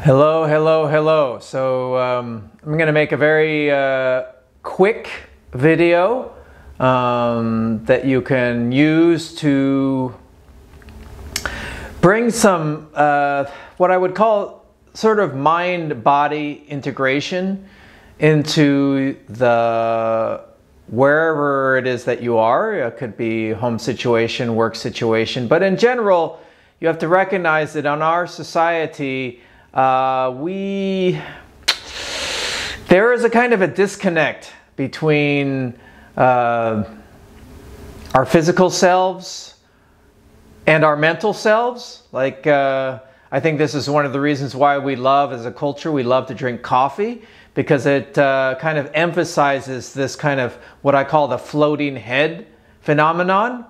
Hello, hello, hello. So I'm going to make a very quick video that you can use to bring some what I would call sort of mind-body integration into the wherever it is that you are. It could be home situation, work situation, but in general you have to recognize that in our society there is a kind of a disconnect between our physical selves and our mental selves. Like I think this is one of the reasons why we love, as a culture, we love to drink coffee, because it kind of emphasizes this kind of what I call the floating head phenomenon.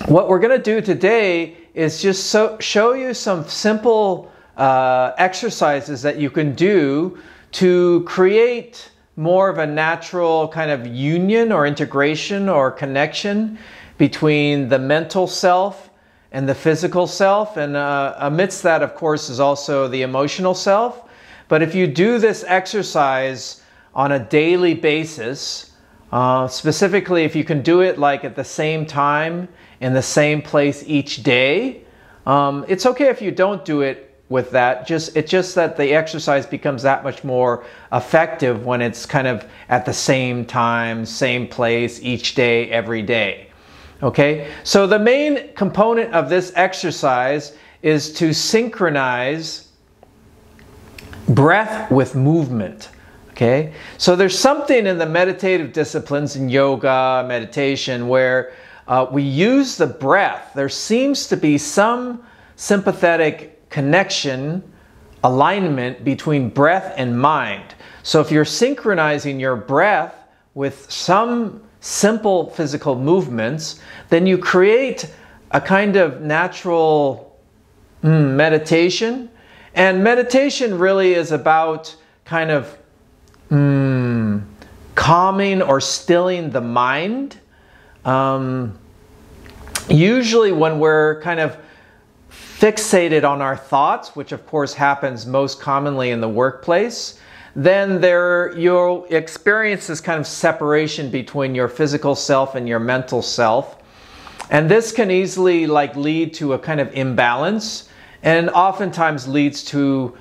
What we're going to do today is just show you some simple exercises that you can do to create more of a natural kind of union or integration or connection between the mental self and the physical self. And amidst that, of course, is also the emotional self. But if you do this exercise on a daily basis, specifically if you can do it like at the same time in the same place each day, it's okay if you don't do it with that. It's just that the exercise becomes that much more effective when it's kind of at the same time, same place each day, every day. Okay, so the main component of this exercise is to synchronize breath with movement. Okay, so there's something in the meditative disciplines, in yoga, meditation, where we use the breath. There seems to be some sympathetic connection, alignment between breath and mind. So if you're synchronizing your breath with some simple physical movements, then you create a kind of natural meditation. And meditation really is about kind of calming or stilling the mind. Usually when we're kind of fixated on our thoughts, which of course happens most commonly in the workplace, then you'll experience this kind of separation between your physical self and your mental self. And this can easily lead to a kind of imbalance, and oftentimes leads to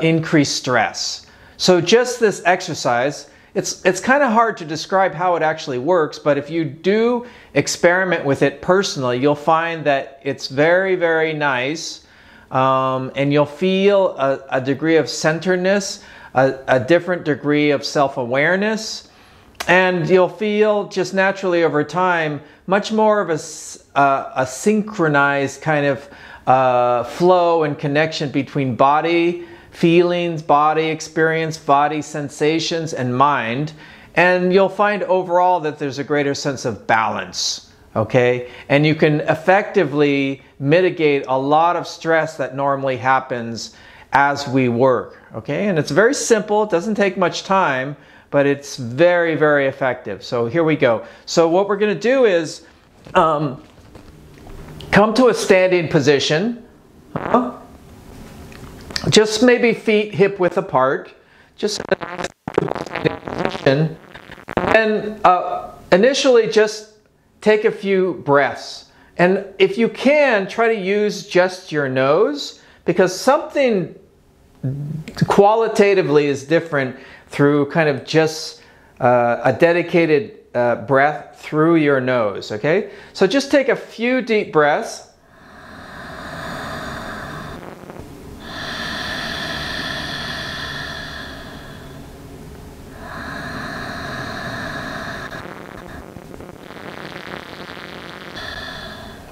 increased stress. So just this exercise, it's kind of hard to describe how it actually works, but if you do experiment with it personally, you'll find that it's very, very nice, and you'll feel a degree of centeredness, a different degree of self-awareness, and you'll feel just naturally over time much more of a synchronized kind of flow and connection between body feelings, body experience, body sensations, and mind. And you'll find overall that there's a greater sense of balance, okay? And you can effectively mitigate a lot of stress that normally happens as we work, okay? And it's very simple, it doesn't take much time, but it's very, very effective. So here we go. So what we're gonna do is come to a standing position. Just maybe feet hip width apart, just and initially just take a few breaths. And if you can, try to use just your nose, because something qualitatively is different through kind of just a dedicated breath through your nose, okay? So just take a few deep breaths.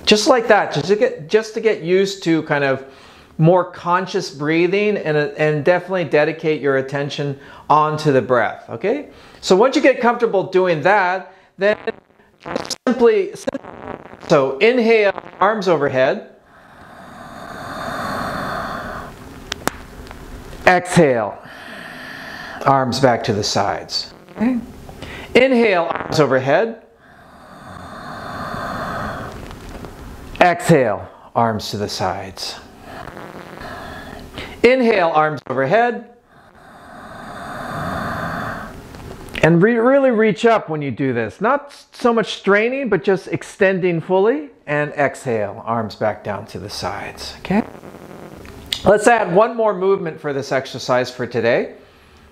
Just like that, just to get used to kind of more conscious breathing, and definitely dedicate your attention onto the breath, okay? So once you get comfortable doing that, then simply, so inhale, arms overhead. Exhale, arms back to the sides. Okay? Inhale, arms overhead. Exhale, arms to the sides. Inhale, arms overhead. And really reach up when you do this. Not so much straining, but just extending fully. And exhale, arms back down to the sides. Okay? Let's add one more movement for this exercise for today.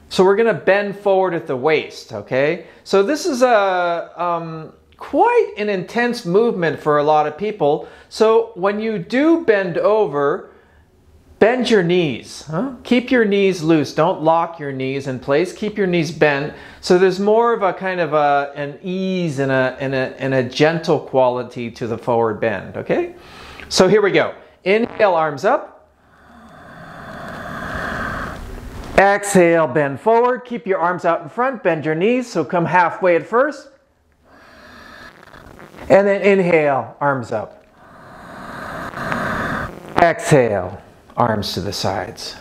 So we're going to bend forward at the waist. Okay? So this is a quite an intense movement for a lot of people. So when you do bend over, bend your knees. Keep your knees loose. Don't lock your knees in place. Keep your knees bent. So there's more of a kind of an ease and a gentle quality to the forward bend. Okay? So here we go. Inhale, arms up. Exhale, bend forward. Keep your arms out in front. Bend your knees. So come halfway at first. And then inhale, arms up. Exhale. Arms to the sides.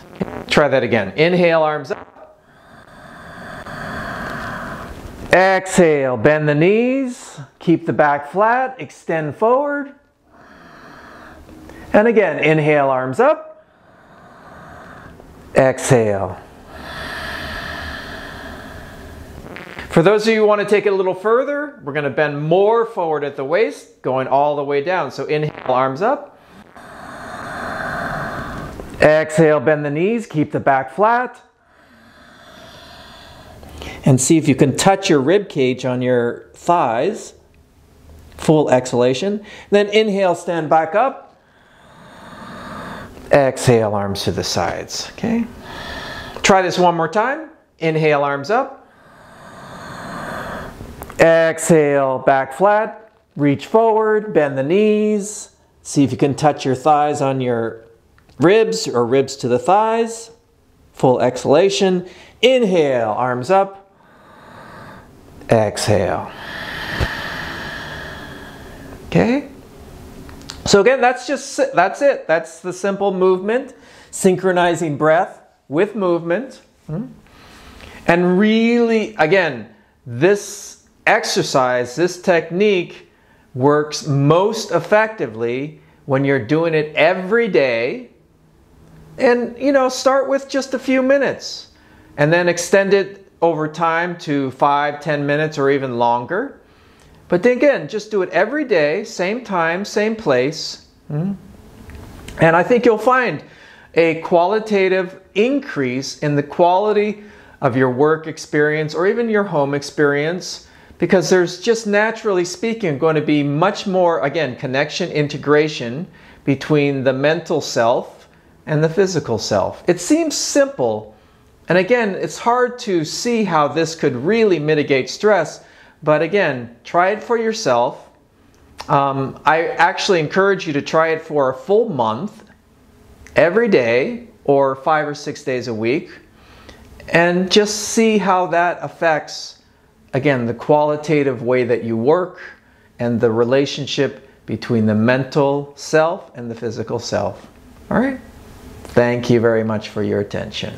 Try that again. Inhale, arms up. Exhale, bend the knees. Keep the back flat. Extend forward. And again, inhale, arms up. Exhale. For those of you who want to take it a little further, we're going to bend more forward at the waist, going all the way down. So inhale, arms up. Exhale, bend the knees, keep the back flat. And see if you can touch your rib cage on your thighs. Full exhalation. Then inhale, stand back up. Exhale, arms to the sides. Okay? Try this one more time. Inhale, arms up. Exhale, back flat. Reach forward, bend the knees. See if you can touch your thighs on your ribs or ribs to the thighs. Full exhalation. Inhale, arms up. Exhale. Okay? So again, that's it. That's the simple movement. Synchronizing breath with movement. And really, again, this exercise, this technique works most effectively when you're doing it every day. And, start with just a few minutes and then extend it over time to 5-10 minutes or even longer. But then again, just do it every day, same time, same place. And I think you'll find a qualitative increase in the quality of your work experience or even your home experience, because there's just, naturally speaking, going to be much more, again, connection, integration between the mental self and the physical self. It seems simple, and again, it's hard to see how this could really mitigate stress, but again, try it for yourself. I actually encourage you to try it for a full month, every day, or 5 or 6 days a week, and just see how that affects, again, the qualitative way that you work and the relationship between the mental self and the physical self. All right? Thank you very much for your attention.